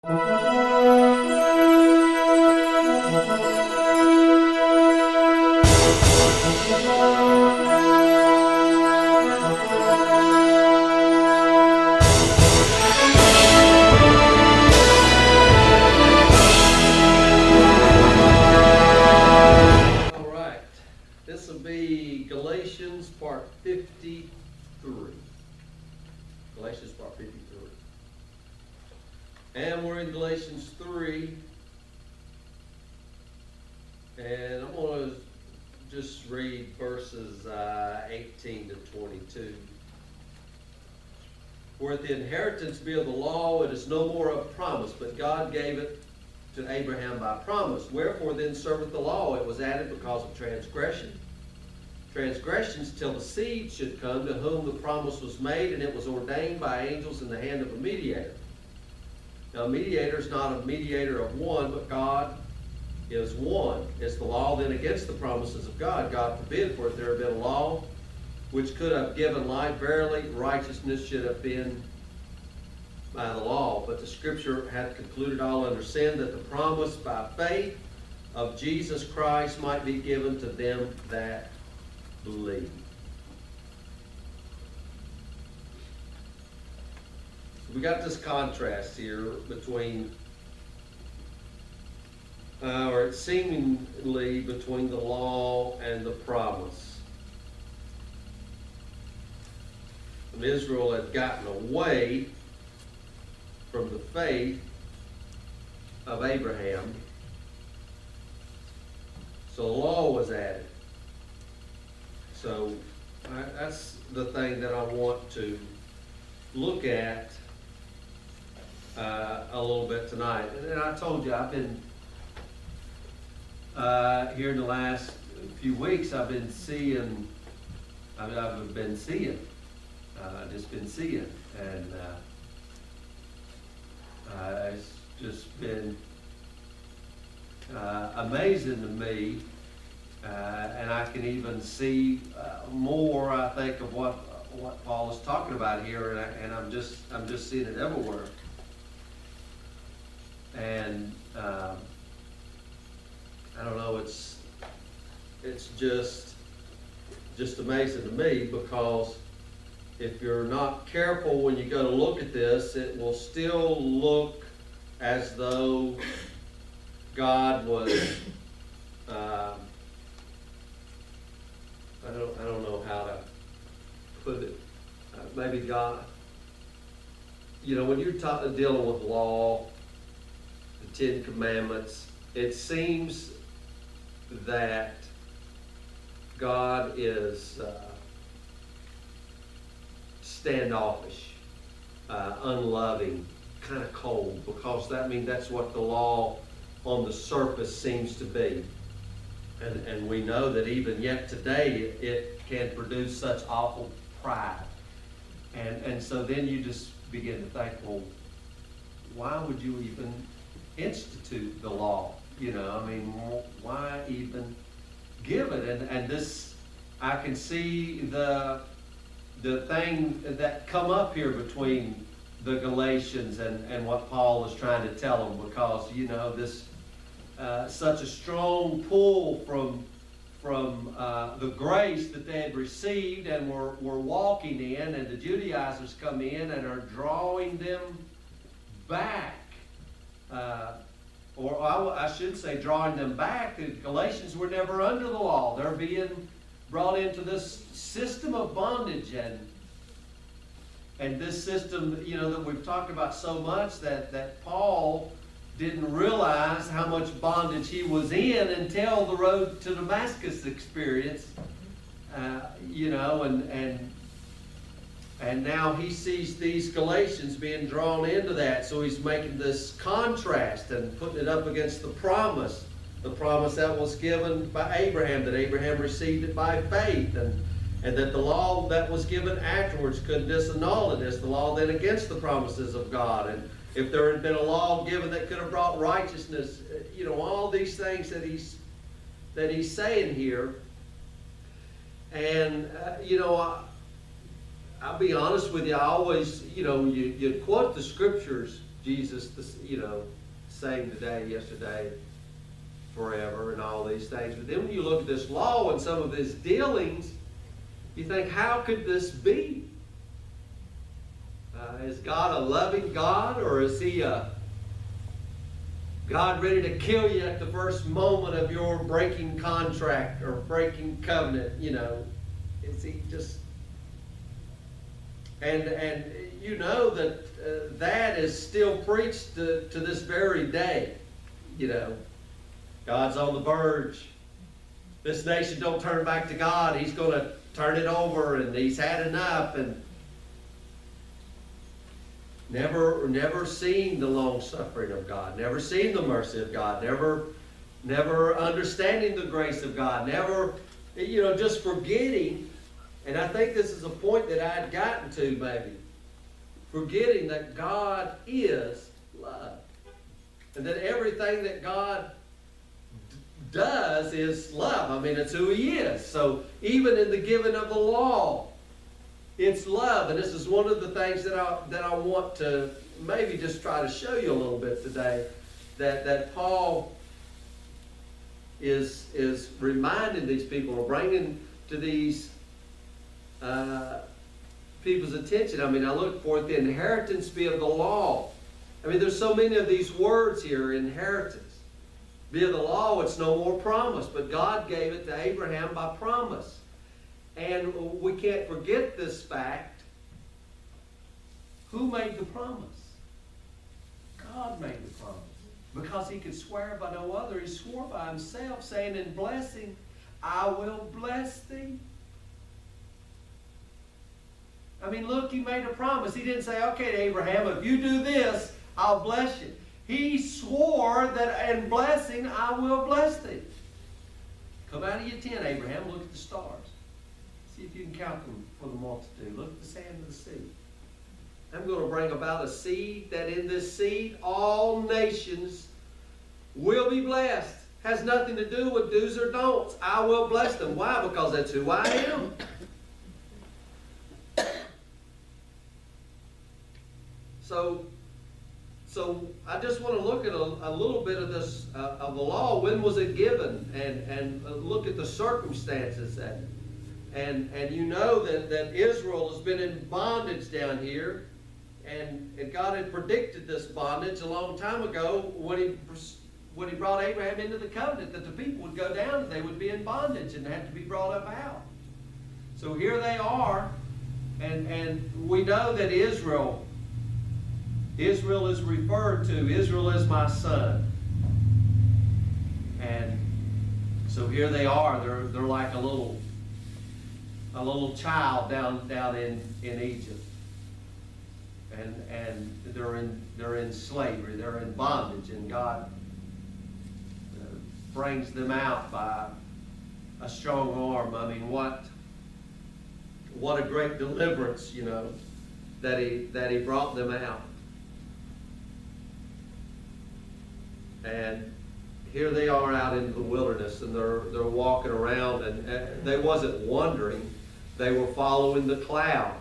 This will be Galatians part 53. Galatians part 53. And we're in Galatians 3. And I'm going to just read verses 18 to 22. For if the inheritance be of the law, it is no more of promise, but God gave it to Abraham by promise. Wherefore then serveth the law? It was added because of transgression. Transgressions till the seed should come, to whom the promise was made, and it was ordained by angels in the hand of a mediator. Now a mediator is not a mediator of one, but God is one. Is the law then against the promises of God? God forbid, for if there had been a law which could have given life, verily righteousness should have been by the law. But the Scripture hath concluded all under sin, that the promise by faith of Jesus Christ might be given to them that believe. So we got this contrast here between, or it's seemingly between the law and the promise. And Israel had gotten away from the faith of Abraham, so the law was added. So that's the thing that I want to look at a little bit tonight. And I told you, I've been here in the last few weeks, I've been seeing, just been seeing, and it's just been amazing to me. And I can even see more, I think, of what Paul is talking about here, and I'm just seeing it everywhere. And I don't know, it's just amazing to me, because if you're not careful when you go to look at this, it will still look as though God was I don't know how to put it. Maybe God, when you're dealing with law, the Ten Commandments, it seems that God is standoffish, unloving, kind of cold, because that's what the law on the surface seems to be. And we know that even yet today it can produce such awful pride. And so then you just begin to think, well, why would you even institute the law? Why even give it? And this, I can see the thing that come up here between the Galatians and what Paul is trying to tell them, because, this such a strong pull from the grace that they had received and were walking in, and the Judaizers come in and are drawing them back, or I should say drawing them back. The Galatians were never under the law. They're being brought into this system of bondage, and this system, that we've talked about so much, that Paul didn't realize how much bondage he was in until the road to Damascus experience, and now he sees these Galatians being drawn into that. So he's making this contrast and putting it up against the promise that was given by Abraham, that Abraham received it by faith, and that the law that was given afterwards could disannul it. Is the law then against the promises of God? And if there had been a law given that could have brought righteousness, all these things that he's saying here. And I'll be honest with you. I always, you quote the Scriptures Jesus, same today, yesterday, forever, and all these things. But then when you look at this law and some of his dealings, you think, how could this be? Is God a loving God, or is he a God ready to kill you at the first moment of your breaking contract or breaking covenant? Is he just... And you know that that is still preached to this very day. God's on the verge. This nation don't turn back to God. He's going to turn it over, and he's had enough. And never seen the long suffering of God, never seen the mercy of God, never understanding the grace of God, never, just forgetting. And I think this is a point that I had gotten to, maybe. Forgetting that God is love. And that everything that God does is love. I mean, it's who he is. So even in the giving of the law, it's love. And this is one of the things that I want to maybe just try to show you a little bit today. That Paul is reminding these people, or bringing to these people's attention. I mean, I look for it, the inheritance be of the law. I mean, there's so many of these words here, inheritance. Be of the law, it's no more promise, but God gave it to Abraham by promise. And we can't forget this fact. Who made the promise? God made the promise. Because he could swear by no other, he swore by himself, saying in blessing, I will bless thee. I mean, look, he made a promise. He didn't say, okay, Abraham, if you do this, I'll bless you. He swore that in blessing, I will bless thee. Come out of your tent, Abraham, look at the stars. See if you can count them for the multitude. Look at the sand of the sea. I'm going to bring about a seed, that in this seed all nations will be blessed. Has nothing to do with do's or don'ts. I will bless them. Why? Because that's who I am. So I just want to look at a little bit of this, of the law. When was it given? And look at the circumstances. And you know that Israel has been in bondage down here. And God had predicted this bondage a long time ago when he brought Abraham into the covenant, that the people would go down and they would be in bondage and had to be brought up out. So here they are. And we know that Israel is referred to. Israel is my son. And so here they are. They're like a little child down in Egypt. And they're in slavery. They're in bondage, and God brings them out by a strong arm. I mean, what a great deliverance, that he brought them out. And here they are out in the wilderness, and they're walking around, and they wasn't wandering. They were following the cloud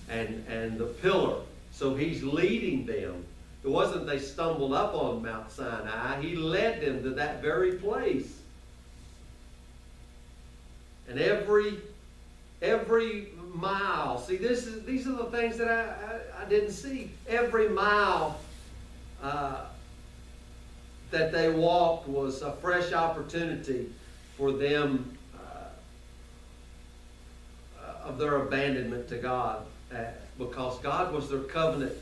and the pillar. So he's leading them. It wasn't they stumbled up on Mount Sinai. He led them to that very place. And every mile, see, these are the things that I didn't see. Every mile that they walked was a fresh opportunity for them of their abandonment to God, because God was their covenant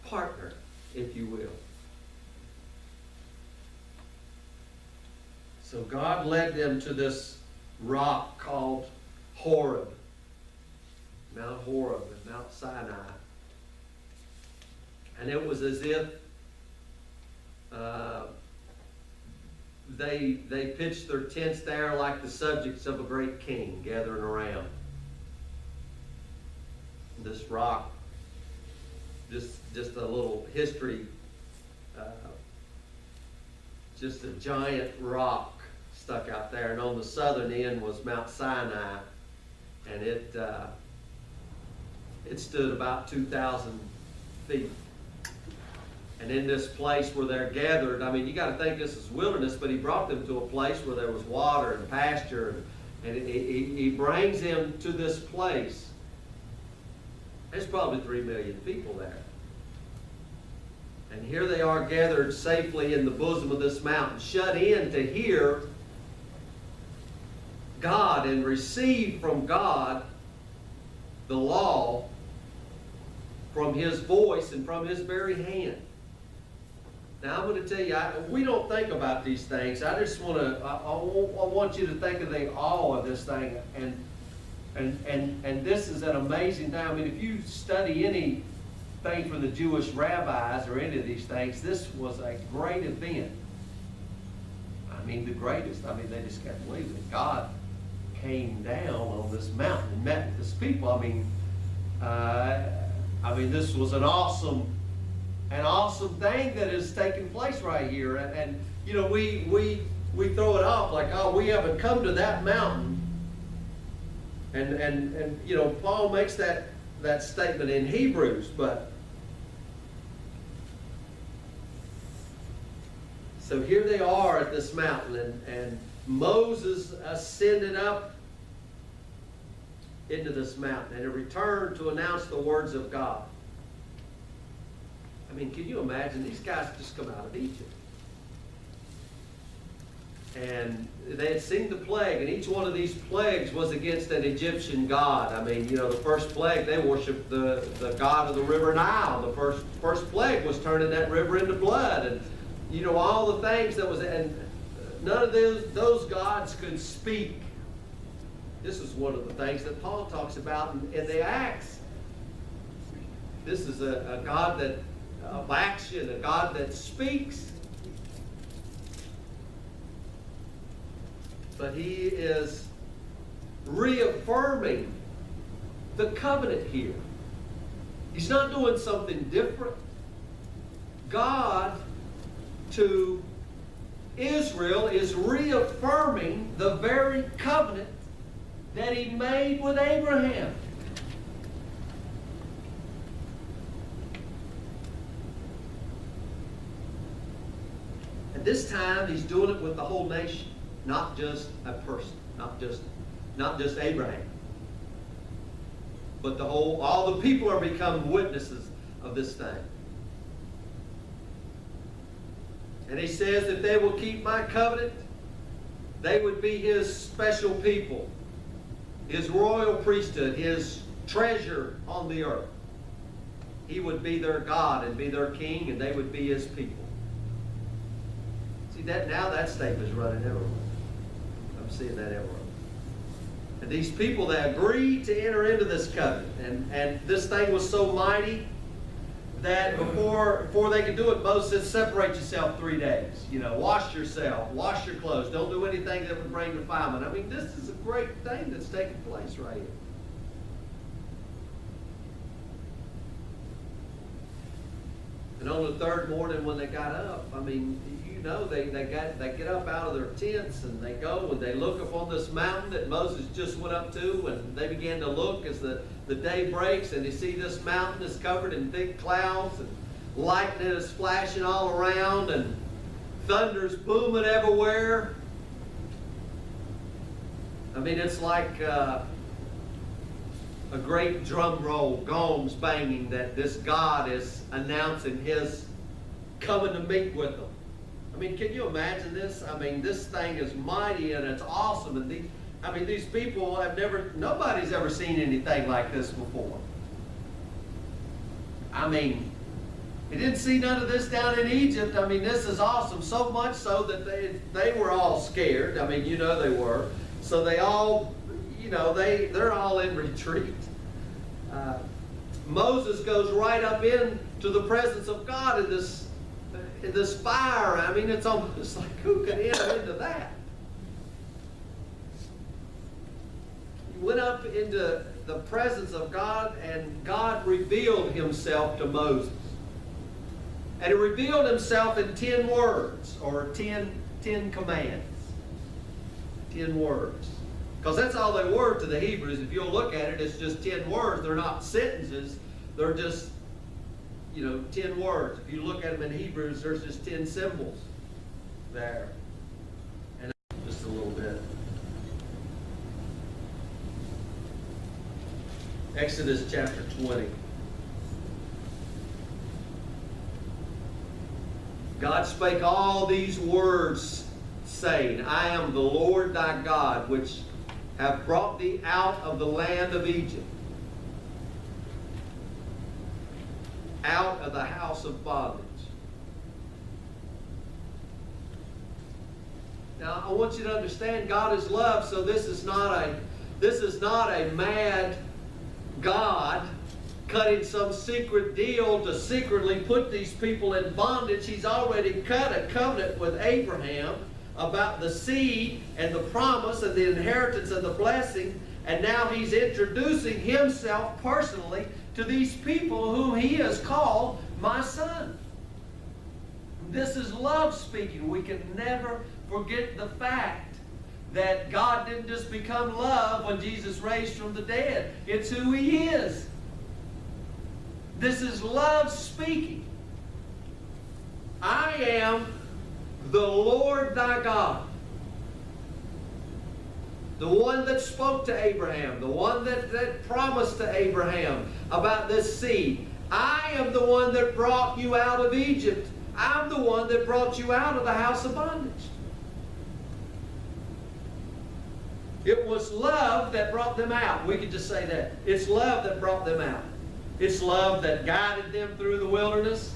partner, if you will. So God led them to this rock called Horeb, Mount Horeb and Mount Sinai. And it was as if they pitched their tents there like the subjects of a great king gathering around. This rock, just a little history, just a giant rock stuck out there, and on the southern end was Mount Sinai, and it stood about 2,000 feet And in this place where they're gathered, I mean, you got to think this is wilderness, but he brought them to a place where there was water and pasture, and he brings them to this place. There's probably 3 million people there. And here they are gathered safely in the bosom of this mountain, shut in to hear God and receive from God the law from His voice and from His very hand. Now I'm going to tell you, we don't think about these things. I just want to, I want you to think of the awe of this thing. And this is an amazing time. I mean, if you study anything from the Jewish rabbis or any of these things, this was a great event. I mean, the greatest. I mean, they just can't believe it. God came down on this mountain and met with His people. I mean, this was an awesome thing that is taking place right here. And you know, we throw it off like, oh, we haven't come to that mountain. And you know, Paul makes that statement in Hebrews, but so here they are at this mountain, and Moses ascended up into this mountain and returned to announce the words of God. I mean, can you imagine? These guys just come out of Egypt. And they had seen the plague, and each one of these plagues was against an Egyptian god. I mean, you know, the first plague, they worshiped the god of the river Nile. The first plague was turning that river into blood. And, you know, all the things that was, and none of those gods could speak. This is one of the things that Paul talks about in the Acts. This is a God of action, a God that speaks. But He is reaffirming the covenant here. He's not doing something different. God to Israel is reaffirming the very covenant that He made with Abraham. At this time, He's doing it with the whole nation, not just a person, not just Abraham, but all the people are become witnesses of this thing. And He says if they will keep my covenant, they would be His special people, His royal priesthood, His treasure on the earth. He would be their God and be their king, and they would be His people. See, that statement is running everywhere. I'm seeing that everywhere. And these people, they agreed to enter into this covenant. And this thing was so mighty that before they could do it, Moses said, separate yourself 3 days. You know, wash yourself, wash your clothes. Don't do anything that would bring defilement. I mean, this is a great thing that's taking place right here. And on the third morning when they got up, I mean, you know, they get up out of their tents and they go and they look up on this mountain that Moses just went up to, and they began to look as the day breaks, and they see this mountain is covered in thick clouds, and lightning is flashing all around, and thunder's booming everywhere. I mean, it's like a great drum roll, gongs banging, that this God is announcing His coming to meet with them. I mean, can you imagine this? I mean, this thing is mighty and it's awesome. And these people nobody's ever seen anything like this before. I mean, they didn't see none of this down in Egypt. I mean, this is awesome. So much so that they were all scared. I mean, you know they were. So they all, you know, they're all in retreat. Moses goes right up into the presence of God in this fire. I mean, it's almost like, who could enter into that? He went up into the presence of God, and God revealed Himself to Moses. And He revealed Himself in 10 words, or 10 commands. 10 words. Because that's all they were to the Hebrews. If you'll look at it, it's just 10 words. They're not sentences. They're just, 10 words. If you look at them in Hebrews, there's just 10 symbols there. And just a little bit. Exodus chapter 20. God spake all these words, saying, I am the Lord thy God, which have brought thee out of the land of Egypt, out of the house of bondage. Now, I want you to understand, God is love, so this is not a mad God cutting some secret deal to secretly put these people in bondage. He's already cut a covenant with Abraham about the seed and the promise and the inheritance and the blessing, and now he's introducing himself personally to these people whom he has called my son. This is love speaking. We can never forget the fact that God didn't just become love when Jesus raised from the dead. It's who he is. This is love speaking. I am the Lord thy God. The one that spoke to Abraham, the one that promised to Abraham about this seed. I am the one that brought you out of Egypt. I'm the one that brought you out of the house of bondage. It was love that brought them out. We could just say that. It's love that brought them out. It's love that guided them through the wilderness.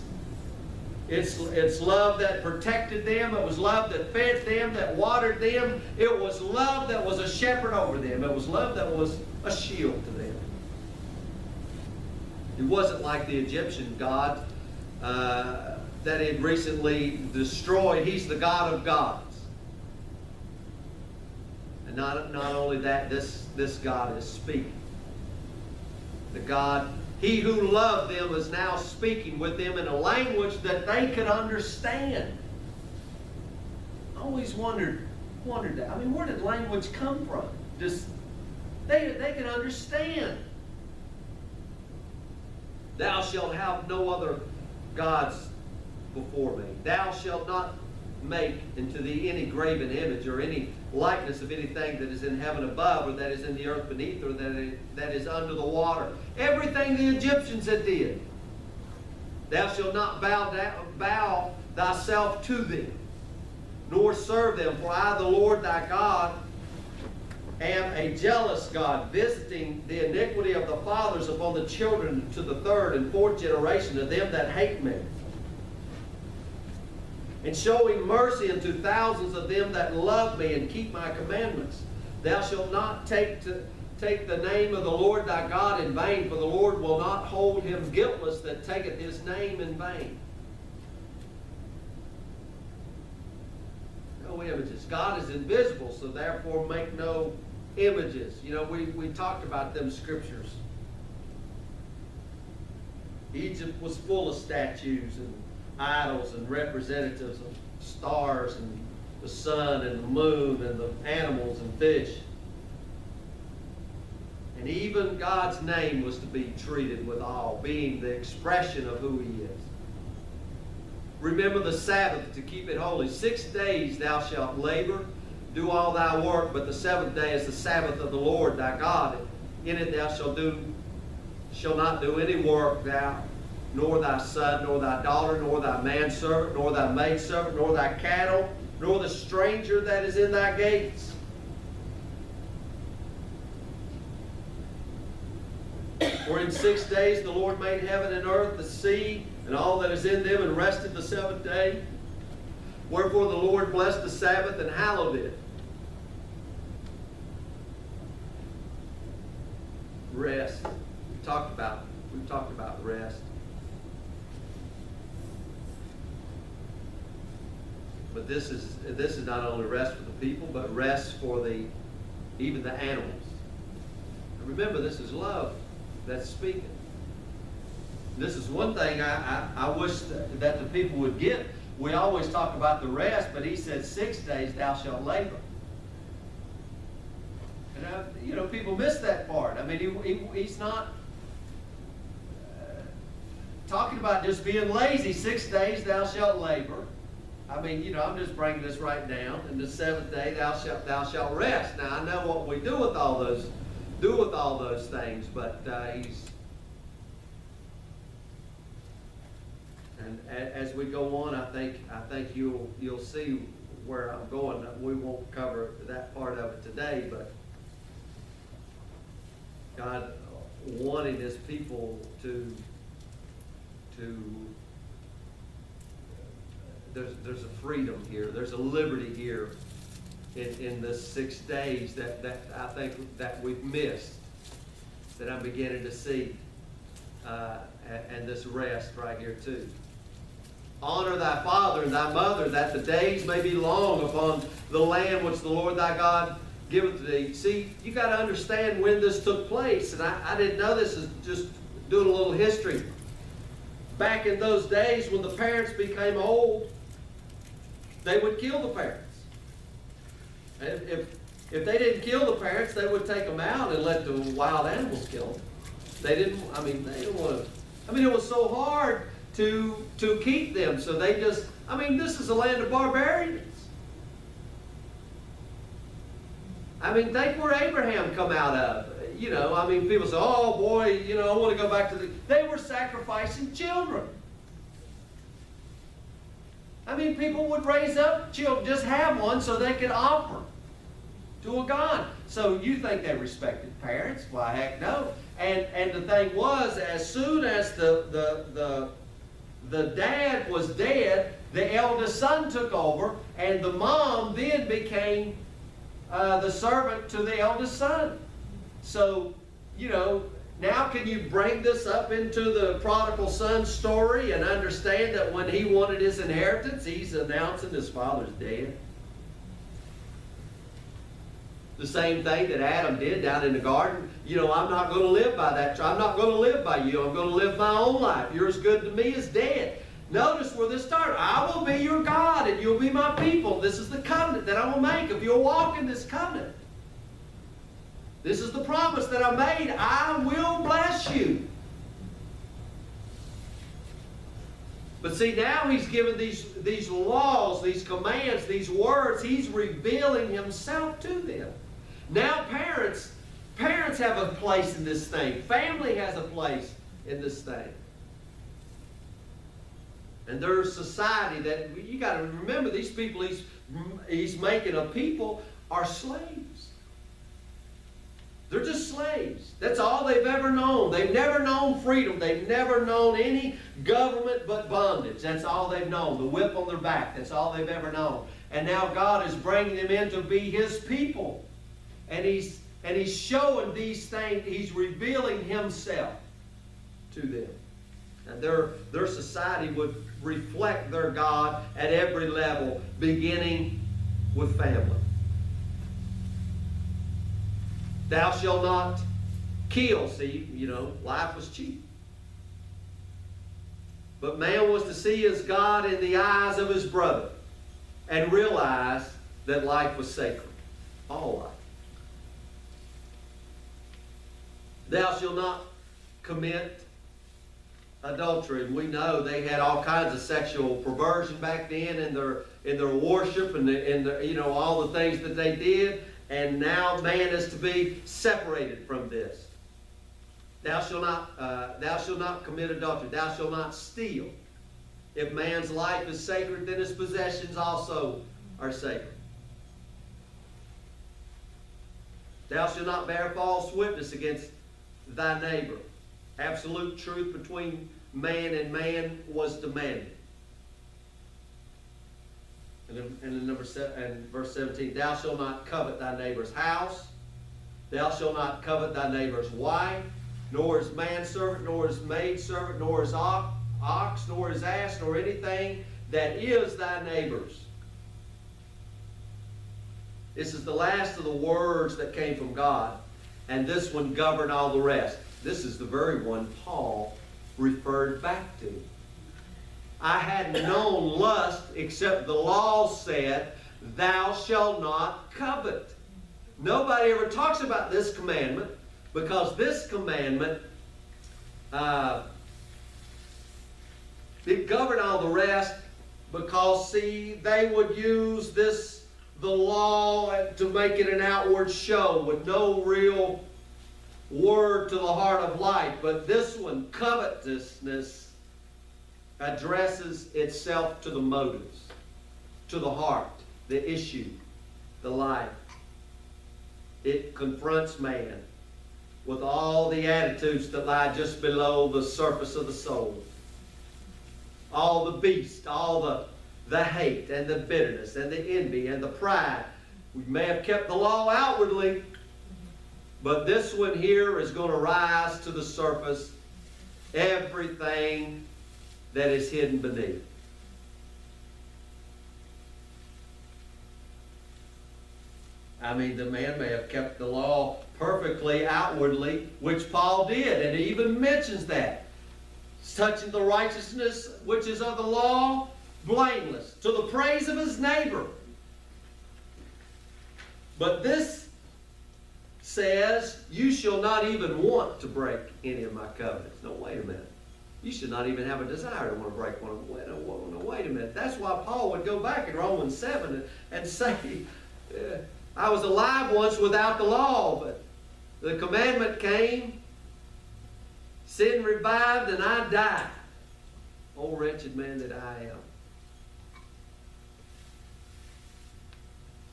It's love that protected them. It was love that fed them, that watered them. It was love that was a shepherd over them. It was love that was a shield to them. It wasn't like the Egyptian God that had recently destroyed. He's the God of gods. And not only that, this God is speaking. The God, he who loved them is now speaking with them in a language that they could understand. I always wondered that. I mean, where did language come from? Just they could understand. Thou shalt have no other gods before me. Thou shalt not make unto thee any graven image or any likeness of anything that is in heaven above, or that is in the earth beneath, or that is under the water. Everything the Egyptians had did. Thou shalt not bow thyself to them, nor serve them, for I, the Lord thy God, am a jealous God, visiting the iniquity of the fathers upon the children to the third and fourth generation of them that hate me, and showing mercy unto thousands of them that love me and keep my commandments. Thou shalt not take the name of the Lord thy God in vain, for the Lord will not hold him guiltless that taketh his name in vain. No images. God is invisible, so therefore make no images. You know, we talked about them scriptures. Egypt was full of statues and idols and representatives of stars and the sun and the moon and the animals and fish. And even God's name was to be treated with awe, being the expression of who he is. Remember the Sabbath to keep it holy. 6 days thou shalt labor, do all thy work, but the seventh day is the Sabbath of the Lord thy God. In it thou shalt not do any work, thou, nor thy son, nor thy daughter, nor thy manservant, nor thy maidservant, nor thy cattle, nor the stranger that is in thy gates. For in 6 days the Lord made heaven and earth, the sea, and all that is in them, and rested the seventh day. Wherefore the Lord blessed the Sabbath and hallowed it. Rest. We've talked about rest. But this is not only rest for the people, but rest for even the animals. And remember, this is love that's speaking. This is one thing I wish that the people would get. We always talk about the rest, but he said 6 days thou shalt labor. And people miss that part. I mean, he's not talking about just being lazy. 6 days thou shalt labor. I mean, I'm just bringing this right down. And the 7th day thou shalt rest. Now I know what we do with all those things, but and as we go on, I think you'll see where I'm going. We won't cover that part of it today, but God wanting His people to there's a freedom here. There's a liberty here in this 6 days that I think that we've missed, that I'm beginning to see, and this rest right here too. Honor thy father and thy mother, that the days may be long upon the land which the Lord thy God giveth to thee. See, you got to understand when this took place, and I didn't know this. Is just doing a little history. Back in those days when the parents became old, they would kill the parents. And if they didn't kill the parents, they would take them out and let the wild animals kill them. They didn't want to. It was so hard to keep them, so they just. This is a land of barbarians. Think where Abraham come out of. People say, "Oh boy, I want to go back to the." They were sacrificing children. People would raise up children, just have one so they could offer to a god. So you think they respected parents? Why, heck no. And the thing was, as soon as the dad was dead, the eldest son took over, and the mom then became the servant to the eldest son. So, now can you bring this up into the prodigal son story and understand that when he wanted his inheritance, he's announcing his father's dead? The same thing that Adam did down in the garden. I'm not going to live by that. I'm not going to live by you. I'm going to live my own life. You're as good to me as dead. Notice where this started. I will be your God and you'll be my people. This is the covenant that I will make if you'll walk in this covenant. This is the promise that I made. I will bless you. But see, now He's given these laws, these commands, these words. He's revealing Himself to them. Now parents have a place in this thing. Family has a place in this thing. And there's society that, you got to remember, these people he's making a people are slaves. They're just slaves. That's all they've ever known. They've never known freedom. They've never known any government but bondage. That's all they've known. The whip on their back. That's all they've ever known. And now God is bringing them in to be His people. And He's showing these things. He's revealing Himself to them. And their society would reflect their God at every level, beginning with family. Thou shalt not kill. See, life was cheap. But man was to see his God in the eyes of his brother and realize that life was sacred. All life. Thou shalt not commit adultery. We know they had all kinds of sexual perversion back then in their worship and all the things that they did. And now man is to be separated from this. Thou shalt not commit adultery. Thou shalt not steal. If man's life is sacred, then his possessions also are sacred. Thou shalt not bear false witness against thy neighbor. Absolute truth between man and man was demanded. And in verse 17, thou shalt not covet thy neighbor's house. Thou shalt not covet thy neighbor's wife, nor his manservant, nor his maidservant, nor his ox, nor his ass, nor anything that is thy neighbor's. This is the last of the words that came from God, and this one governed all the rest. This is the very one Paul referred back to. I hadn't known lust except the law said, thou shalt not covet. Nobody ever talks about this commandment because this commandment It governed all the rest because, see, they would use the law to make it an outward show with no real word to the heart of life. But this one, covetousness, addresses itself to the motives, to the heart, the issue, the life. It confronts man with all the attitudes that lie just below the surface of the soul. All the beast, all the hate and the bitterness and the envy and the pride. We may have kept the law outwardly, but this one here is going to rise to the surface, everything that is hidden beneath. I mean, the man may have kept the law perfectly outwardly, which Paul did, and he even mentions that. Touching the righteousness which is of the law, blameless, to the praise of his neighbor. But this says, you shall not even want to break any of my covenants. No, wait a minute. You should not even have a desire to want to break one of them. No, wait a minute. That's why Paul would go back in Romans 7 and say, I was alive once without the law, but the commandment came, sin revived, and I died. Oh, wretched man that I am.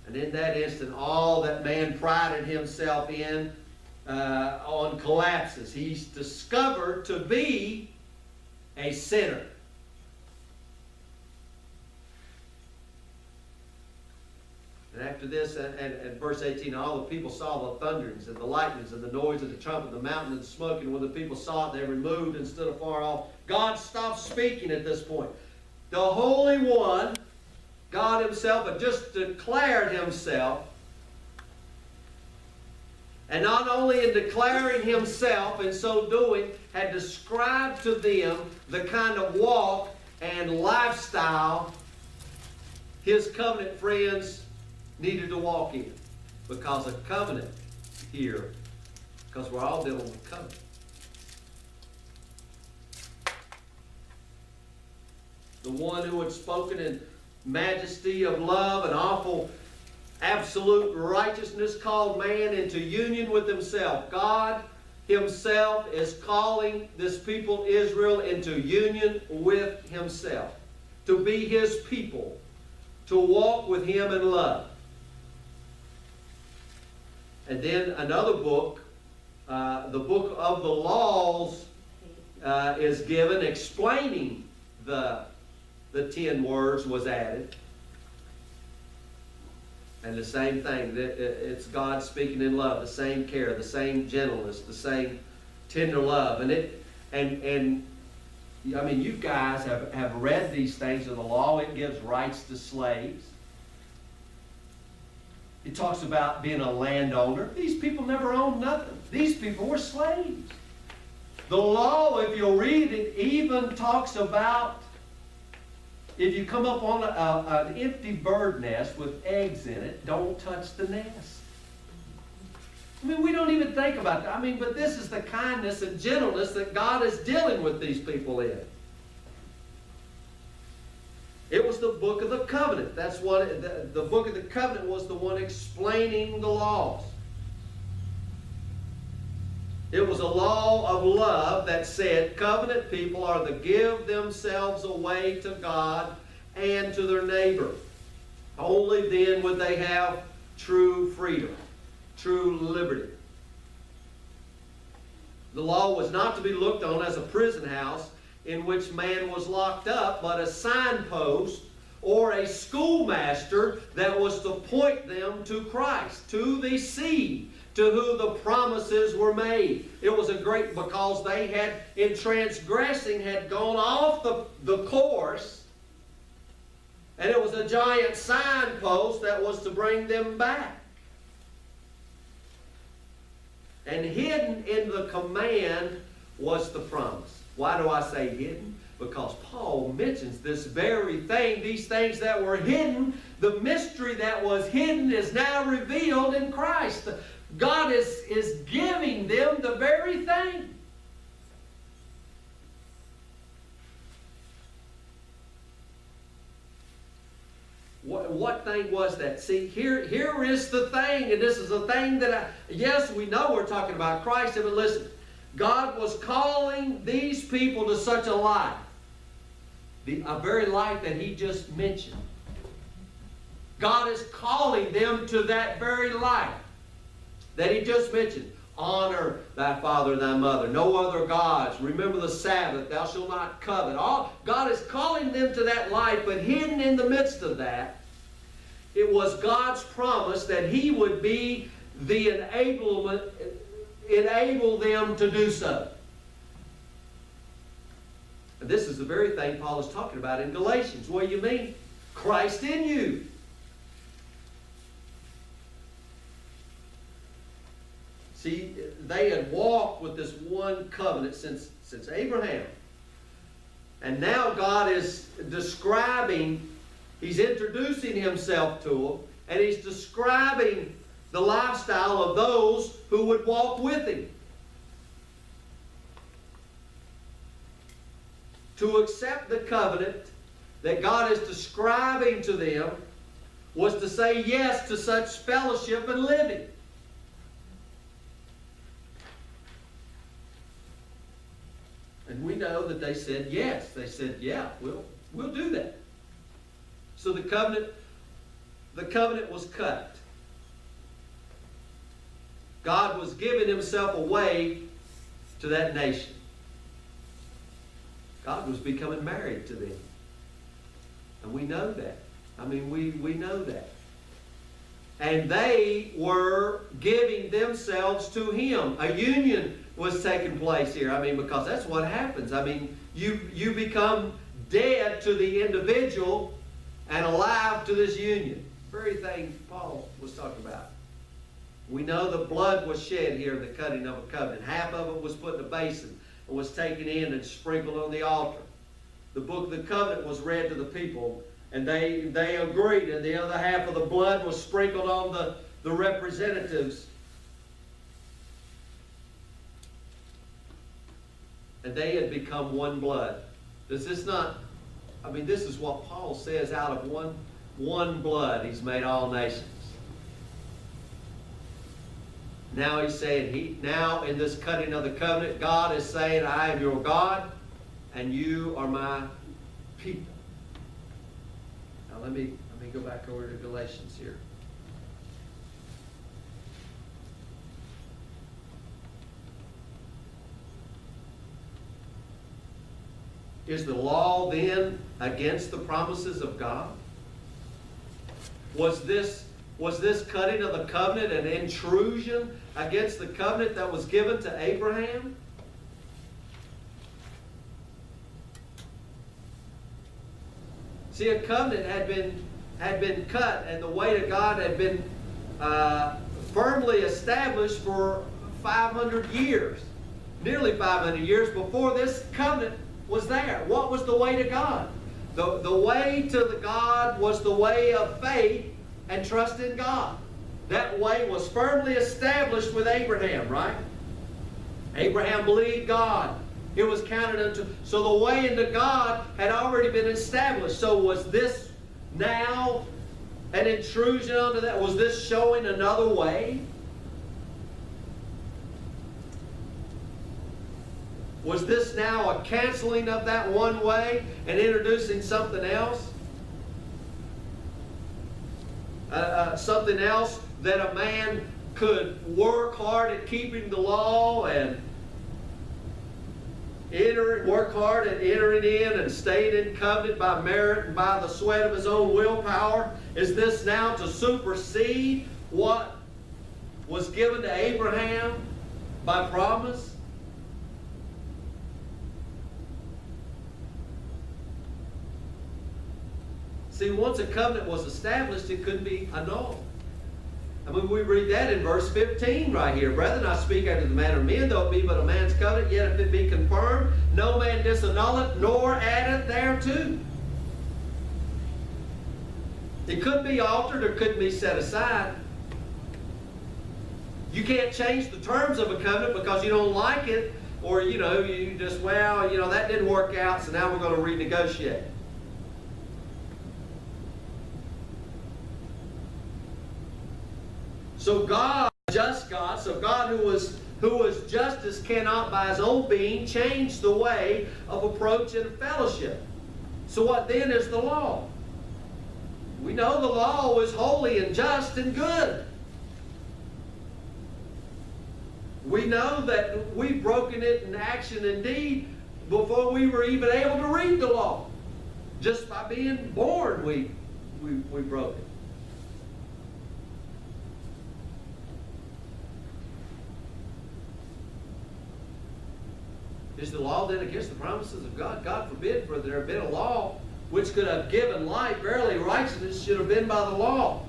And in that instant, all that man prided himself in on collapses. He's discovered to be a sinner. And after this, and verse 18, all the people saw the thunderings and the lightnings and the noise of the trumpet, the mountain and the smoke, and when the people saw it, they removed and stood afar off. God stopped speaking at this point. The Holy One, God himself, had just declared himself. And not only in declaring himself, in so doing, had described to them the kind of walk and lifestyle his covenant friends needed to walk in. Because a covenant here, because we're all dealing with covenant. The one who had spoken in majesty of love and awful absolute righteousness called man into union with himself. God himself is calling this people Israel into union with himself. To be his people. To walk with him in love. And then another book, the book of the laws, is given explaining the 10 words was added. And the same thing, it's God speaking in love, the same care, the same gentleness, the same tender love. And I mean, you guys have read these things of the law. It gives rights to slaves. It talks about being a landowner. These people never owned nothing. These people were slaves. The law, if you'll read it, even talks about if you come up on an empty bird nest with eggs in it, don't touch the nest. I mean, we don't even think about that. I mean, but this is the kindness and gentleness that God is dealing with these people in. It was the book of the covenant. That's what the book of the covenant was, the one explaining the laws. It was a law of love that said covenant people are to give themselves away to God and to their neighbor. Only then would they have true freedom, true liberty. The law was not to be looked on as a prison house in which man was locked up, but a signpost or a schoolmaster that was to point them to Christ, to the seed, to who the promises were made. It was a great, because they had, in transgressing, had gone off the course, and it was a giant signpost that was to bring them back. And hidden in the command was the promise. Why do I say hidden? Because Paul mentions this very thing, these things that were hidden, the mystery that was hidden is now revealed in Christ. God is giving them the very thing. What thing was that? See, here is the thing, and this is the thing that yes, we know we're talking about Christ, but listen, God was calling these people to such a life, a very life that He just mentioned. God is calling them to that very life that He just mentioned. Honor thy father and thy mother. No other gods. Remember the Sabbath. Thou shalt not covet. God is calling them to that life, but hidden in the midst of that, it was God's promise that He would be the enable them to do so. And this is the very thing Paul is talking about in Galatians. What do you mean? Christ in you. See, they had walked with this one covenant since Abraham. And now God is describing, He's introducing Himself to them, and He's describing the lifestyle of those who would walk with Him. To accept the covenant that God is describing to them was to say yes to such fellowship and living. And we know that they said yes. They said, yeah, we'll do that. So the covenant was cut. God was giving Himself away to that nation. God was becoming married to them. And we know that. I mean, we know that. And they were giving themselves to Him. A union was taking place here. I mean, because that's what happens. I mean, you become dead to the individual and alive to this union. Very thing Paul was talking about. We know the blood was shed here in the cutting of a covenant. Half of it was put in a basin and was taken in and sprinkled on the altar. The book of the covenant was read to the people, and they agreed, and the other half of the blood was sprinkled on the representatives. And they had become one blood. Does this not, I mean, this is what Paul says, out of one blood He's made all nations. Now He's saying, now in this cutting of the covenant, God is saying, I am your God, and you are my people. Now let me go back over to Galatians here. Is the law then against the promises of God? Was this cutting of the covenant an intrusion against the covenant that was given to Abraham? See, a covenant had been cut, and the way to God had been firmly established for 500 years, nearly 500 years before this covenant was there. What was the way to God? The way to the God was the way of faith and trust in God. That way was firmly established with Abraham, right? Abraham believed God. It was counted unto. So the way into God had already been established. So was this now an intrusion onto that? Was this showing another way? Was this now a canceling of that one way and introducing something else? Something else that a man could work hard at keeping the law and work hard at entering in and staying in covenant by merit and by the sweat of his own willpower? Is this now to supersede what was given to Abraham by promise? See, once a covenant was established, it couldn't be annulled. I mean, we read that in verse 15 right here. Brethren, I speak after the manner of men, though it be but a man's covenant, yet if it be confirmed, no man disannulleth, nor addeth thereto. It couldn't be altered or couldn't be set aside. You can't change the terms of a covenant because you don't like it, or, you just, that didn't work out, so now we're going to renegotiate. So God, just God, so God who was justice cannot by his own being change the way of approach and fellowship. So what then is the law? We know the law is holy and just and good. We know that we've broken it in action and deed before we were even able to read the law. Just by being born, we broke it. Is the law then against the promises of God? God forbid, for there have been a law which could have given life. Verily, righteousness should have been by the law.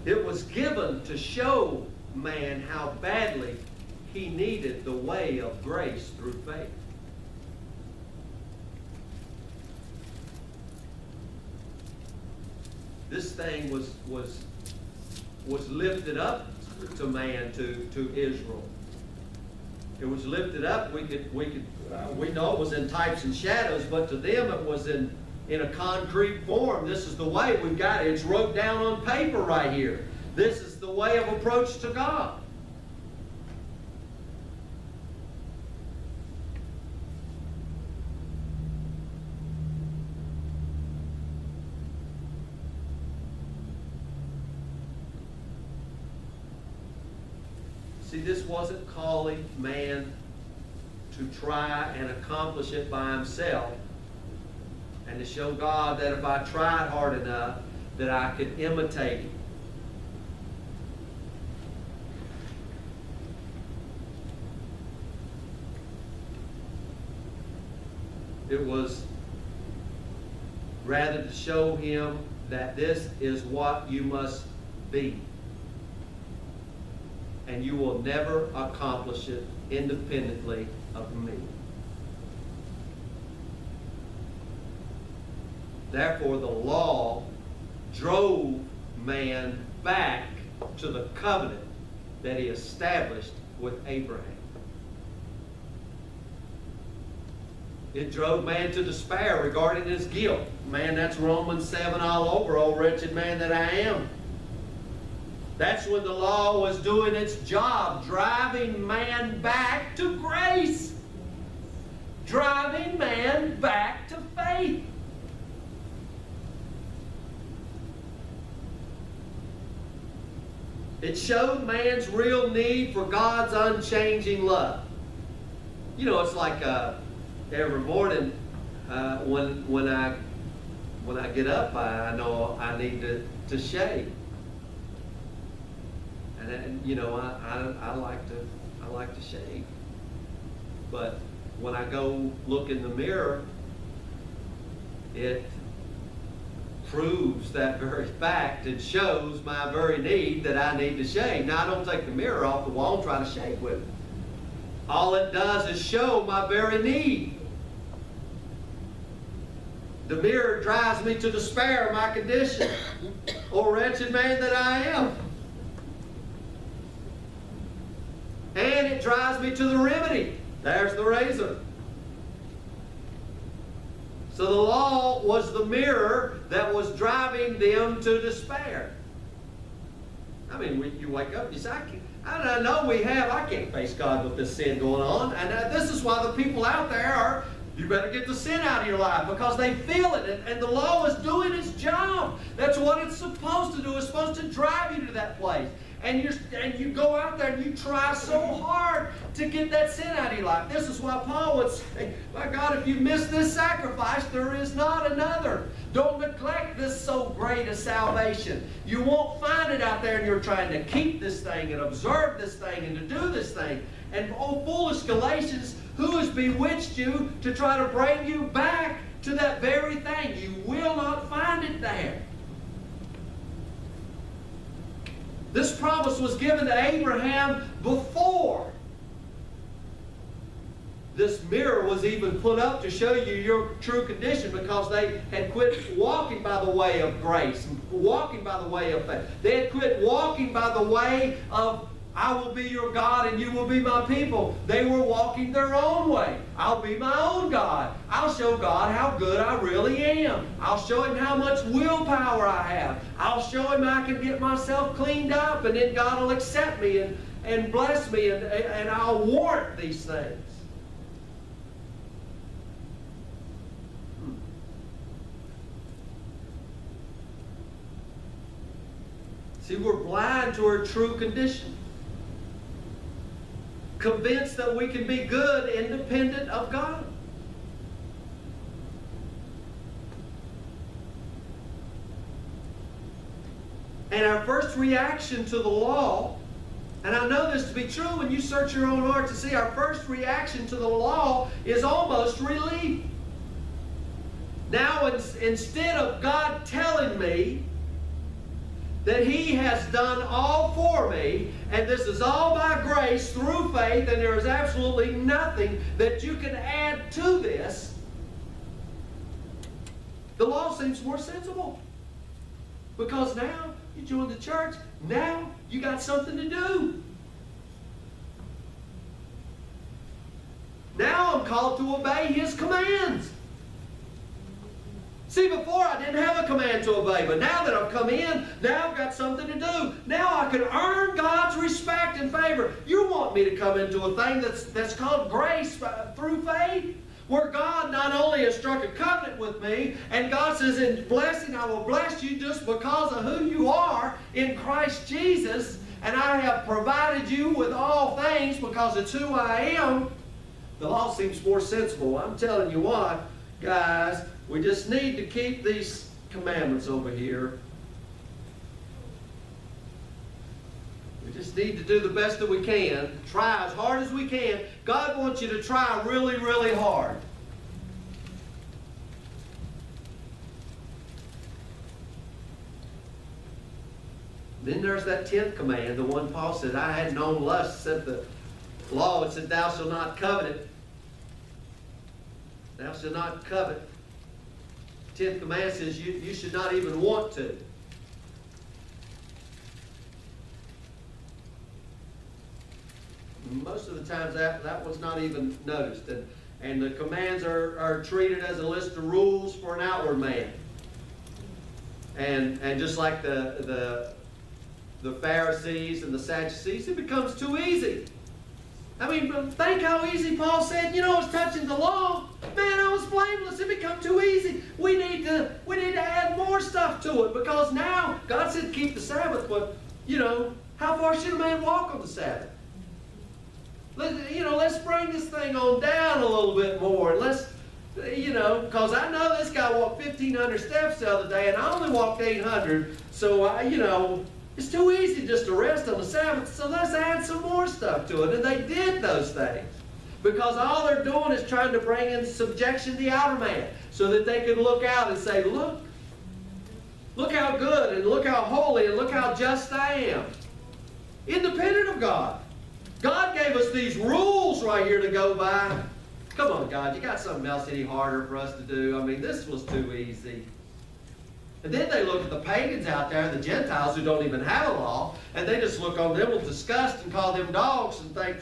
It was given to show man how badly he needed the way of grace through faith. This thing was lifted up to man, to Israel. It was lifted up. We know it was in types and shadows, but to them it was in a concrete form. This is the way. We've got it. It's wrote down on paper right here. This is the way of approach to God. See, this wasn't calling man to try and accomplish it by himself and to show God that if I tried hard enough that I could imitate him. It was rather to show him that this is what you must be. And you will never accomplish it independently of me. Therefore, the law drove man back to the covenant that he established with Abraham. It drove man to despair regarding his guilt. Man, that's Romans 7 all over, oh wretched man that I am. That's when the law was doing its job, driving man back to grace. Driving man back to faith. It showed man's real need for God's unchanging love. You know, it's like every morning when I get up, I know I need to shave. And you know, I like to shave. But when I go look in the mirror, it proves that very fact. It shows my very need that I need to shave. Now, I don't take the mirror off the wall and try to shave with it. All it does is show my very need. The mirror drives me to despair of my condition. Oh, wretched man that I am. And it drives me to the remedy. There's the razor. So the law was the mirror that was driving them to despair. I mean, you wake up and you say, I know I can't face God with this sin going on. And this is why the people out there are, you better get the sin out of your life, because they feel it. And the law is doing its job. That's what it's supposed to do. It's supposed to drive you to that place. And you go out there and you try so hard to get that sin out of your life. This is why Paul would say, my God, if you miss this sacrifice, there is not another. Don't neglect this so great a salvation. You won't find it out there, and you're trying to keep this thing and observe this thing and to do this thing. And oh, foolish Galatians, who has bewitched you to try to bring you back to that very thing? You will not find it there. This promise was given to Abraham before this mirror was even put up to show you your true condition, because they had quit walking by the way of grace, walking by the way of faith. They had quit walking by the way of I will be your God and you will be my people. They were walking their own way. I'll be my own God. I'll show God how good I really am. I'll show him how much willpower I have. I'll show him I can get myself cleaned up, and then God will accept me and bless me, and I'll warrant these things. See, we're blind to our true condition. Convinced that we can be good independent of God. And our first reaction to the law, and I know this to be true when you search your own heart to see, our first reaction to the law is almost relief. Now, instead of God telling me that he has done all for me, and this is all by grace through faith, and there is absolutely nothing that you can add to this, the law seems more sensible. Because now you join the church, now you got something to do. Now I'm called to obey his commands. See, before I didn't have a command to obey, but now that I've come in, now I've got something to do. Now I can earn God's respect and favor. You want me to come into a thing that's called grace through faith, where God not only has struck a covenant with me, and God says, in blessing I will bless you just because of who you are in Christ Jesus, and I have provided you with all things because it's who I am. The law seems more sensible. I'm telling you what, guys, we just need to keep these commandments over here. We just need to do the best that we can. Try as hard as we can. God wants you to try really, really hard. Then there's that 10th command, the one Paul said, I had known lust except the law. It said, thou shalt not covet. Thou shalt not covet. 10th command says you should not even want to. Most of the times that was not even noticed. And the commands are treated as a list of rules for an outward man. And just like the Pharisees and the Sadducees, it becomes too easy. I mean, think how easy Paul said, it's touching the law. Man, I was blameless. It become too easy. We need to add more stuff to it, because now God said keep the Sabbath, but how far should a man walk on the Sabbath? Let's bring this thing on down a little bit more. And let's, because I know this guy walked 1,500 steps the other day, and I only walked 800. So it's too easy just to rest on the Sabbath, so let's add some more stuff to it. And they did those things, because all they're doing is trying to bring in subjection to the outer man, so that they could look out and say, look how good, and look how holy, and look how just I am. Independent of God. God gave us these rules right here to go by. Come on, God, you got something else any harder for us to do? I mean, this was too easy. And then they look at the pagans out there, the Gentiles who don't even have a law, and they just look on them with disgust and call them dogs and think,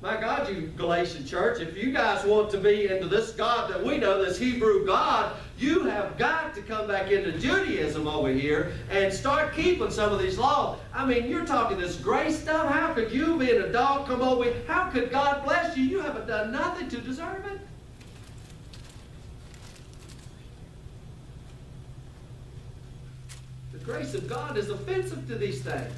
my God, you Galatian church, if you guys want to be into this God that we know, this Hebrew God, you have got to come back into Judaism over here and start keeping some of these laws. I mean, you're talking this grace stuff. How could you, being a dog, come over here? How could God bless you? You haven't done nothing to deserve it. The grace of God is offensive to these things.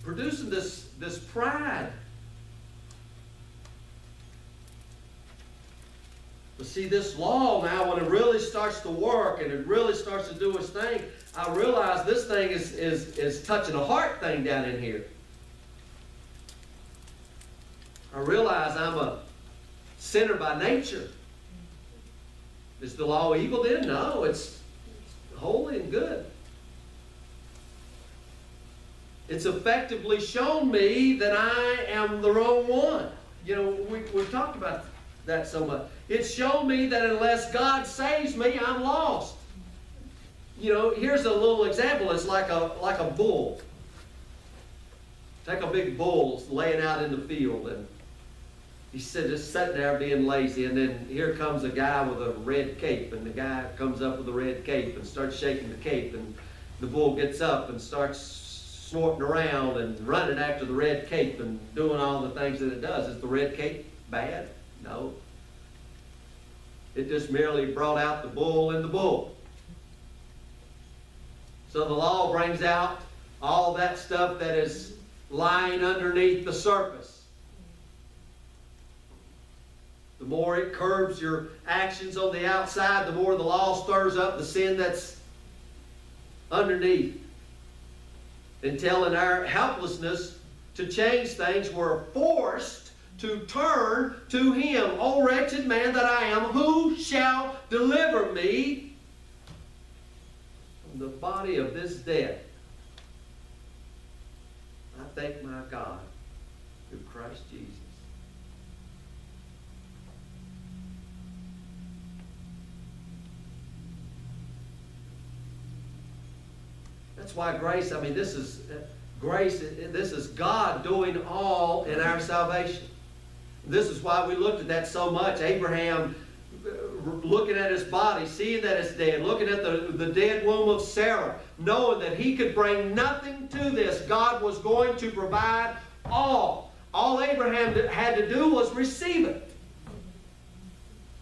Producing this pride. But see, this law now, when it really starts to work and it really starts to do its thing, I realize this thing is touching a heart thing down in here. I realize I'm a sinner by nature. Is the law evil then? No, it's holy and good. It's effectively shown me that I am the wrong one. We've talked about that so much. It's shown me that unless God saves me, I'm lost. here's a little example. It's like a bull. Take a big bull laying out in the field, and he's just sitting there being lazy, and then here comes a guy with a red cape, and the guy comes up with a red cape and starts shaking the cape, and the bull gets up and starts snorting around and running after the red cape and doing all the things that it does. Is the red cape bad? No. It just merely brought out the bull in the bull. So the law brings out all that stuff that is lying underneath the surface. The more it curbs your actions on the outside, the more the law stirs up the sin that's underneath. Until in our helplessness to change things, we're forced to turn to Him. O wretched man that I am, who shall deliver me from the body of this death? I thank my God through Christ Jesus. That's why grace, this is grace, this is God doing all in our salvation. This is why we looked at that so much. Abraham looking at his body, seeing that it's dead, looking at the dead womb of Sarah, knowing that he could bring nothing to this. God was going to provide all. All Abraham had to do was receive it.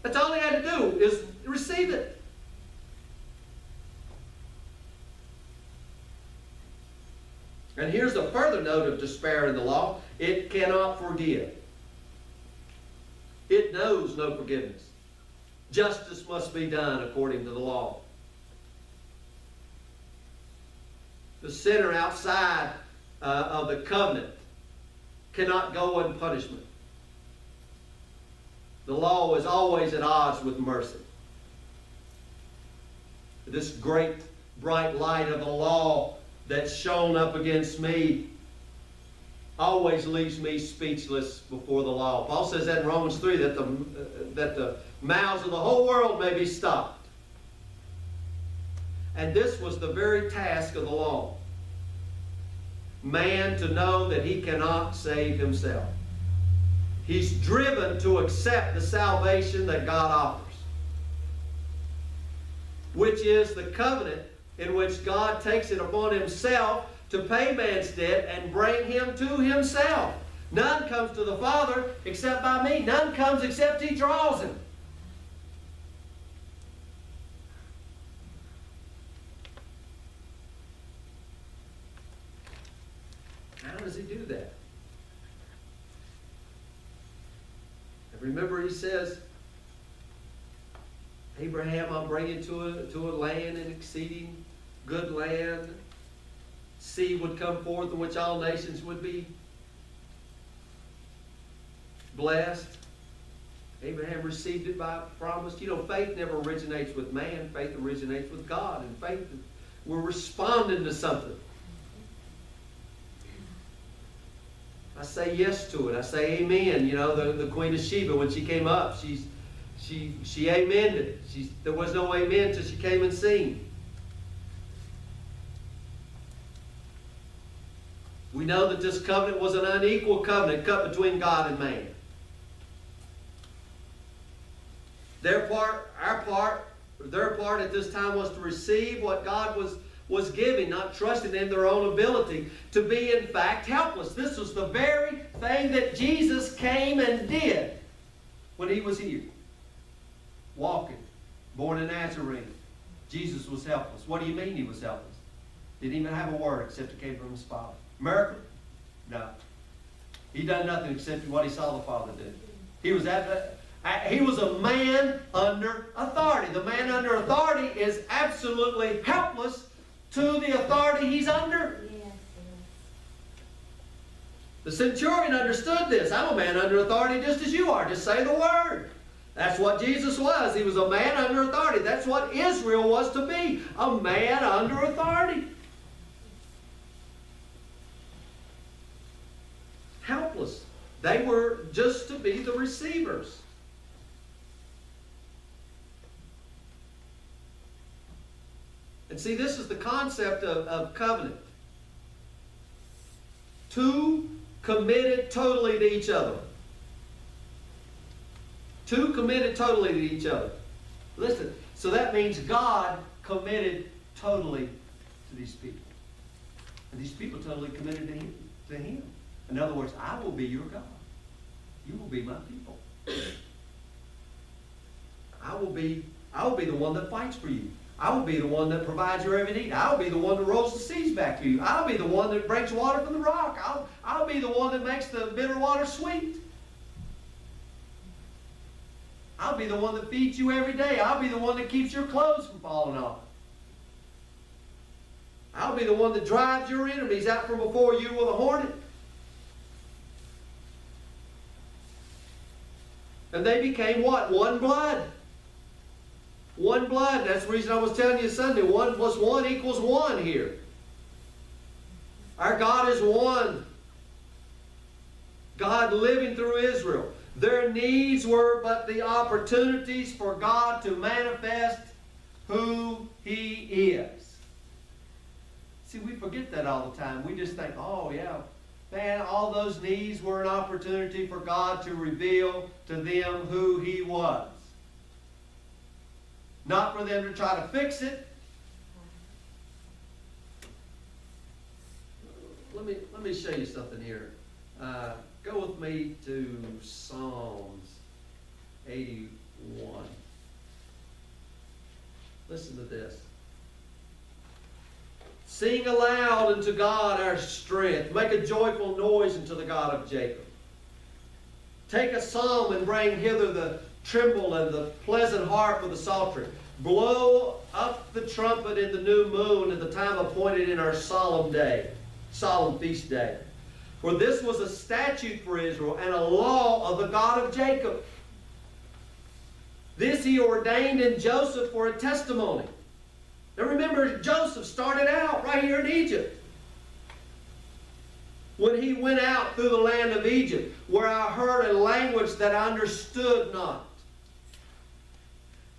That's all he had to do, is receive it. And here's a further note of despair in the law. It cannot forgive. It knows no forgiveness. Justice must be done according to the law. The sinner outside of the covenant cannot go unpunishment. The law is always at odds with mercy. This great bright light of the law that's shone up against me always leaves me speechless before the law. Paul says that in Romans 3, that the mouths of the whole world may be stopped. And this was the very task of the law. Man to know that he cannot save himself. He's driven to accept the salvation that God offers, which is the covenant in which God takes it upon Himself to pay man's debt and bring him to Himself. None comes to the Father except by me. None comes except He draws him. How does He do that? And remember, He says, Abraham, I'll bring you to a land, an exceeding good land. Seed would come forth in which all nations would be blessed. Abraham received it by promise. Faith never originates with man. Faith originates with God. And faith, we're responding to something. I say yes to it. I say amen. The Queen of Sheba, when she came up, she amened it. There was no amen until she came and sing. We know that this covenant was an unequal covenant cut between God and man. Their part at this time was to receive what God was giving, not trusting in their own ability to be in fact helpless. This was the very thing that Jesus came and did when He was here. Walking, born in Nazareth. Jesus was helpless. What do you mean He was helpless? Didn't even have a word except it came from His Father. Miracle? No. He done nothing except what He saw the Father do. He was a man under authority. The man under authority is absolutely helpless to the authority he's under. Yes. The centurion understood this. I'm a man under authority just as you are. Just say the word. That's what Jesus was. He was a man under authority. That's what Israel was to be. A man under authority. Helpless. They were just to be the receivers. And see, this is the concept of covenant. Two committed totally to each other. Two committed totally to each other. Listen, so that means God committed totally to these people. And these people totally committed to him. In other words, I will be your God. You will be my people. I will be the one that fights for you. I will be the one that provides your every need. I'll be the one that rolls the seas back to you. I'll be the one that brings water from the rock. I'll be the one that makes the bitter water sweet. I'll be the one that feeds you every day. I'll be the one that keeps your clothes from falling off. I'll be the one that drives your enemies out from before you with a hornet. And they became what? One blood. One blood. That's the reason I was telling you Sunday. 1 plus 1 equals 1 here. Our God is one. God living through Israel. Their needs were but the opportunities for God to manifest who He is. See, we forget that all the time. We just think, oh yeah, man, all those needs were an opportunity for God to reveal to them who He was. Not for them to try to fix it. Let me show you something here. Go with me to Psalms 81. Listen to this. Sing aloud unto God our strength. Make a joyful noise unto the God of Jacob. Take a psalm and bring hither the timbrel and the pleasant harp with the psaltery. Blow up the trumpet in the new moon at the time appointed in our solemn feast day. For this was a statute for Israel and a law of the God of Jacob. This He ordained in Joseph for a testimony. Now remember, Joseph started out right here in Egypt. When he went out through the land of Egypt, where I heard a language that I understood not.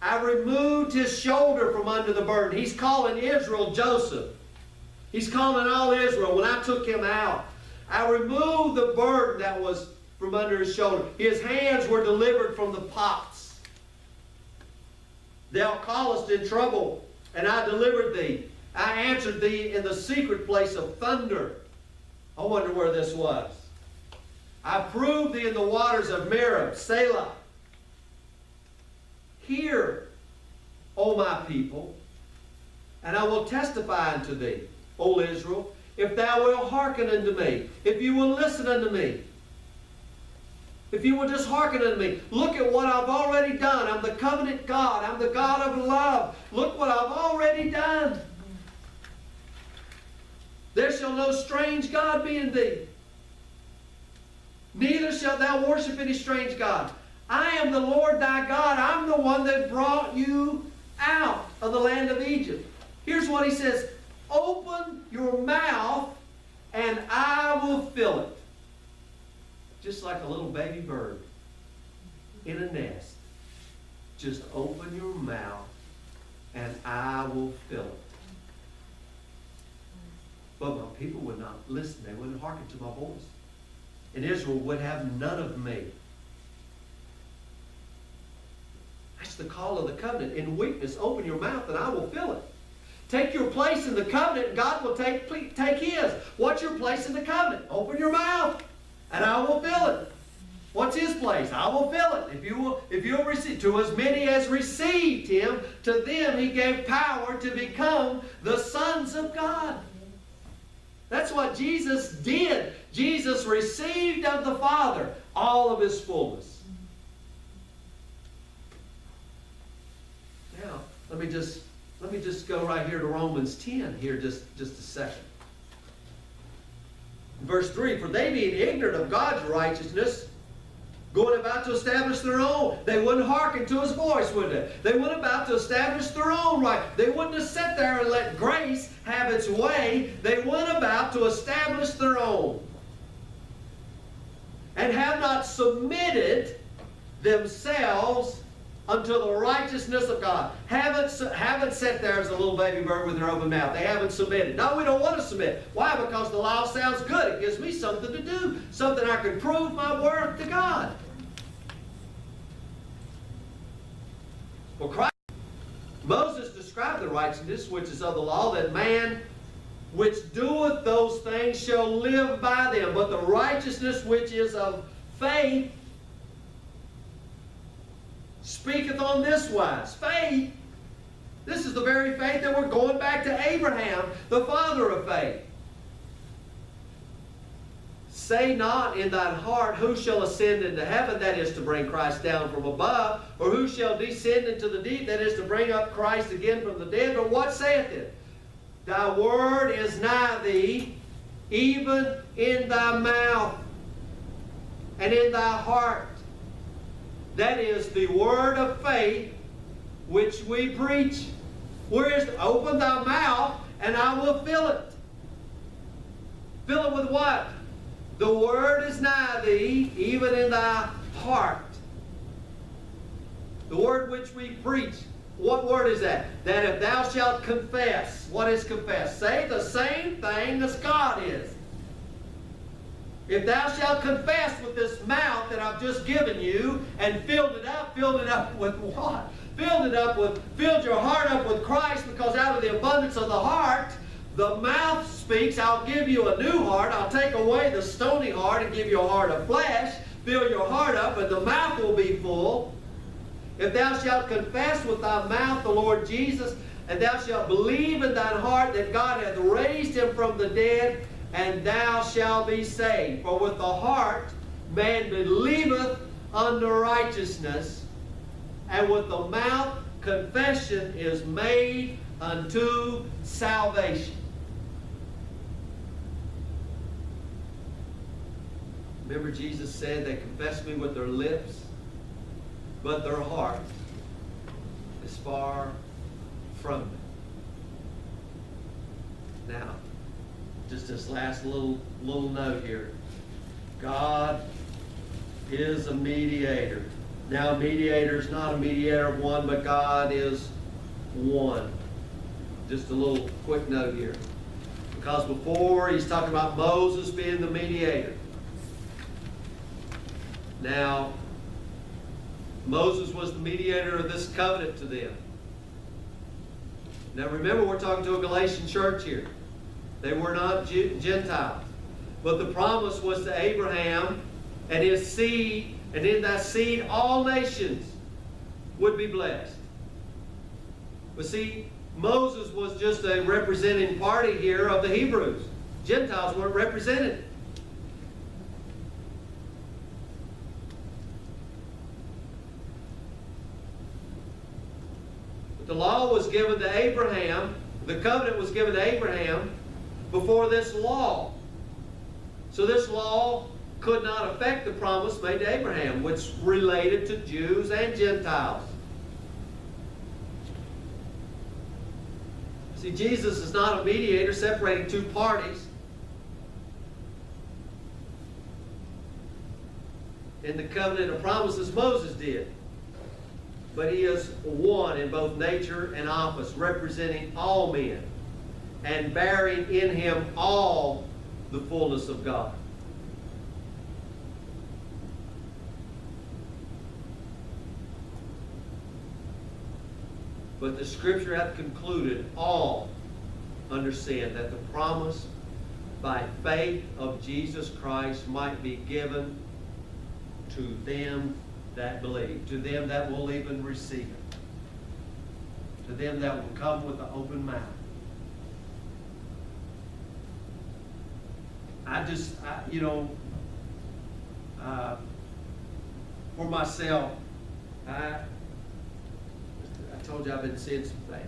I removed his shoulder from under the burden. He's calling Israel Joseph. He's calling all Israel. When I took him out, I removed the burden that was from under his shoulder. His hands were delivered from the pots. Thou callest in trouble, and I delivered thee. I answered thee in the secret place of thunder. I wonder where this was. I proved thee in the waters of Meribah, Selah. Hear, O my people, and I will testify unto thee, O Israel, if thou wilt hearken unto me, if you will listen unto me, if you will just hearken unto me. Look at what I've already done. I'm the covenant God. I'm the God of love. Look what I've already done. There shall no strange God be in thee. Neither shalt thou worship any strange God. I am the Lord thy God. I'm the one that brought you out of the land of Egypt. Here's what He says. Open your mouth and I will fill it. Just like a little baby bird in a nest. Just open your mouth and I will fill it. But my people would not listen. They wouldn't hearken to my voice. And Israel would have none of me. That's the call of the covenant. In weakness, open your mouth and I will fill it. Take your place in the covenant and God will take His. What's your place in the covenant? Open your mouth and I will fill it. What's His place? I will fill it. If you'll receive, to as many as received Him, to them He gave power to become the sons of God. That's what Jesus did. Jesus received of the Father all of His fullness. Now, let me just go right here to Romans 10 here just a second. Verse 3, for they being ignorant of God's righteousness, going about to establish their own. They wouldn't hearken to His voice, would they? They went about to establish their own right. They wouldn't have sat there and let grace have its way. They went about to establish their own. And have not submitted themselves unto the righteousness of God. Haven't sat there as a little baby bird with their open mouth. They haven't submitted. No, we don't want to submit. Why? Because the law sounds good. It gives me something to do, something I can prove my worth to God. Well, Christ, Moses described the righteousness which is of the law, that man which doeth those things shall live by them. But the righteousness which is of faith speaketh on this wise. Faith. This is the very faith that we're going back to Abraham, the father of faith. Say not in thine heart, who shall ascend into heaven, that is to bring Christ down from above, or who shall descend into the deep, that is to bring up Christ again from the dead. But what saith it? Thy word is nigh thee, even in thy mouth and in thy heart. That is the word of faith which we preach. Whereas, open thy mouth and I will fill it. Fill it with what? The word is nigh thee, even in thy heart. The word which we preach. What word is that? That if thou shalt confess. What is confess? Say the same thing as God is. If thou shalt confess with this mouth that I've just given you, and filled it up with what? Filled your heart up with Christ, because out of the abundance of the heart, the mouth speaks. I'll give you a new heart. I'll take away the stony heart and give you a heart of flesh. Fill your heart up, and the mouth will be full. If thou shalt confess with thy mouth the Lord Jesus, and thou shalt believe in thine heart that God hath raised him from the dead, and thou shalt be saved. For with the heart man believeth unto righteousness, and with the mouth confession is made unto salvation. Remember, Jesus said they confess me with their lips, but their heart is far from me. Now, just this last little note here. God is a mediator. Now, a mediator is not a mediator of one, but God is one. Just a little quick note here. Because before, he's talking about Moses being the mediator. Now, Moses was the mediator of this covenant to them. Now remember, we're talking to a Galatian church here. They were not Gentiles. But the promise was to Abraham and his seed, and in that seed all nations would be blessed. But see, Moses was just a representing party here of the Hebrews. Gentiles weren't represented. The law was given to Abraham, the covenant was given to Abraham before this law. So this law could not affect the promise made to Abraham, which related to Jews and Gentiles. See, Jesus is not a mediator separating two parties. In the covenant of promises, Moses did. But he is one in both nature and office, representing all men and bearing in him all the fullness of God. But the Scripture hath concluded all understand that the promise by faith of Jesus Christ might be given to them that believe, to them that will even receive it, to them that will come with an open mouth. For myself, I told you I've been seeing some things.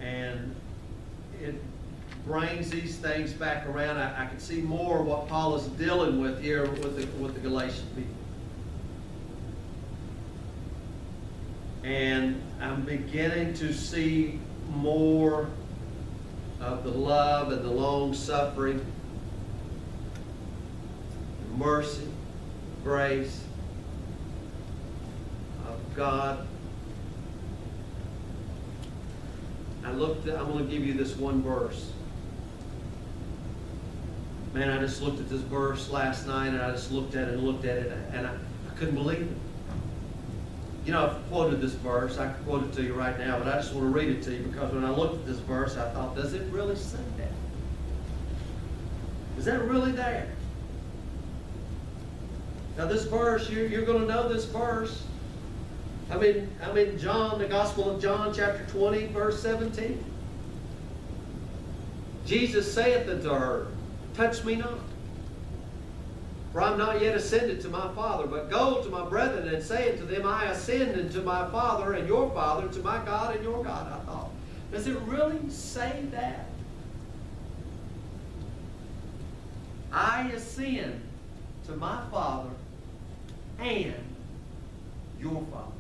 And it brings these things back around. I can see more of what Paul is dealing with here with the Galatian people. And I'm beginning to see more of the love and the long suffering, mercy, grace of God. I'm going to give you this one verse. Man, I just looked at this verse last night, and I just looked at it, and I couldn't believe it. You know, I've quoted this verse. I could quote it to you right now, but I just want to read it to you, because when I looked at this verse, I thought, does it really say that? Is that really there? Now this verse, you're going to know this verse. I mean, John, the Gospel of John, chapter 20, verse 17. Jesus saith unto her, touch me not, for I am not yet ascended to my Father, but go to my brethren and say unto them, I ascend unto my Father and your Father, to my God and your God. I thought, does it really say that? I ascend to my Father and your Father.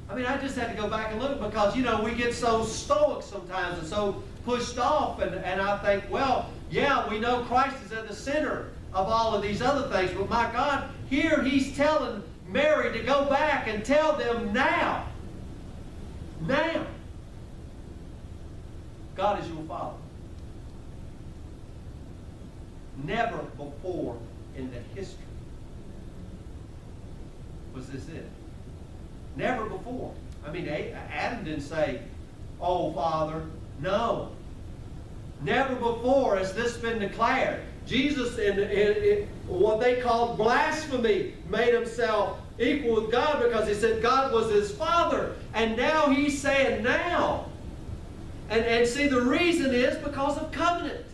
I mean, I just had to go back and look, because, you know, we get so stoic sometimes and so pushed off, and I think, well, yeah, we know Christ is at the center of all of these other things, but my God, here he's telling Mary to go back and tell them now, God is your Father. Never before in the history was this it. Never before. I mean, Adam didn't say, oh, Father. No. Never before has this been declared. Jesus, in what they called blasphemy, made himself equal with God, because he said God was his Father. And now he's saying now. And see, the reason is because of covenant.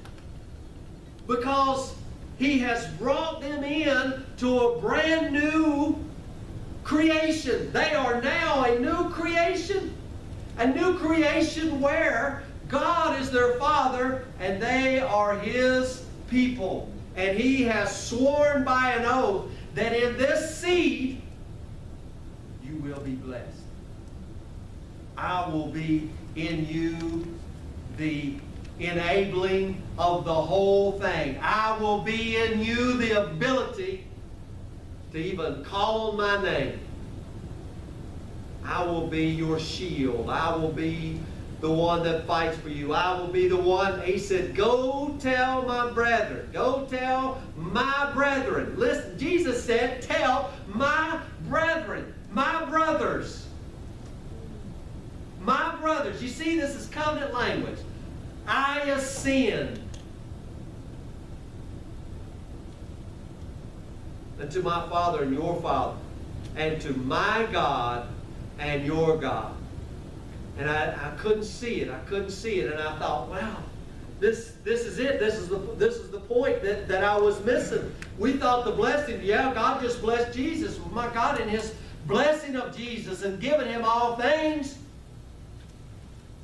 Because he has brought them in to a brand new creation. They are now a new creation. A new creation where God is their Father and they are his people. And he has sworn by an oath that in this seed you will be blessed. I will be in you the enabling of the whole thing. I will be in you the ability to even call on my name. I will be your shield. I will be the one that fights for you. I will be the one. He said, go tell my brethren. Go tell my brethren. Listen, Jesus said, tell my brethren, my brothers. My brothers. You see, this is covenant language. I ascend unto my Father and your Father, and to my God and your God. And I couldn't see it. I couldn't see it. And I thought, wow, this is it. This is the point that I was missing. We thought the blessing, yeah, God just blessed Jesus. Well, my God, in his blessing of Jesus and giving him all things,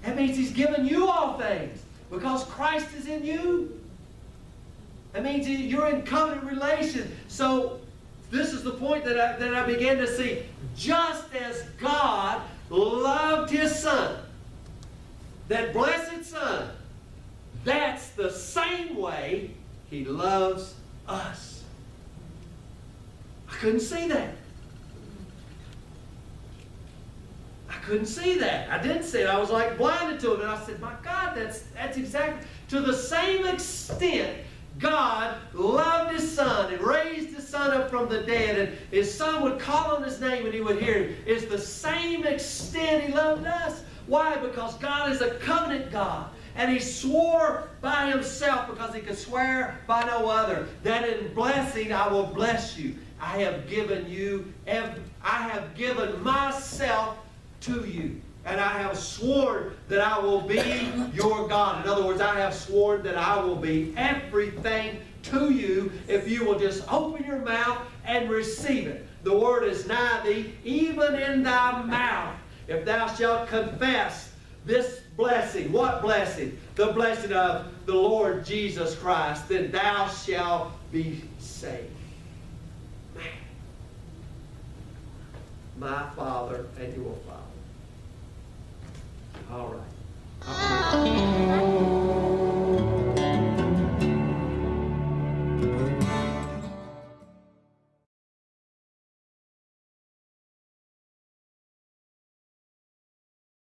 that means he's given you all things, because Christ is in you. That means you're in covenant relation. So this is the point that I began to see. Just as God loved his Son, that blessed Son, that's the same way he loves us. I couldn't see that. I couldn't see that. I didn't see it. I was like blinded to it. And I said, my God, that's exactly, to the same extent God loved his Son and raised his Son up from the dead, and his Son would call on his name and he would hear him. It's the same extent he loved us. Why? Because God is a covenant God. And he swore by himself, because he could swear by no other, that in blessing I will bless you. I have given myself to you. And I have sworn that I will be your God. In other words, I have sworn that I will be everything to you if you will just open your mouth and receive it. The word is nigh thee, even in thy mouth, if thou shalt confess this blessing. What blessing? The blessing of the Lord Jesus Christ. Then thou shalt be saved. Man. My Father and your Father. All right.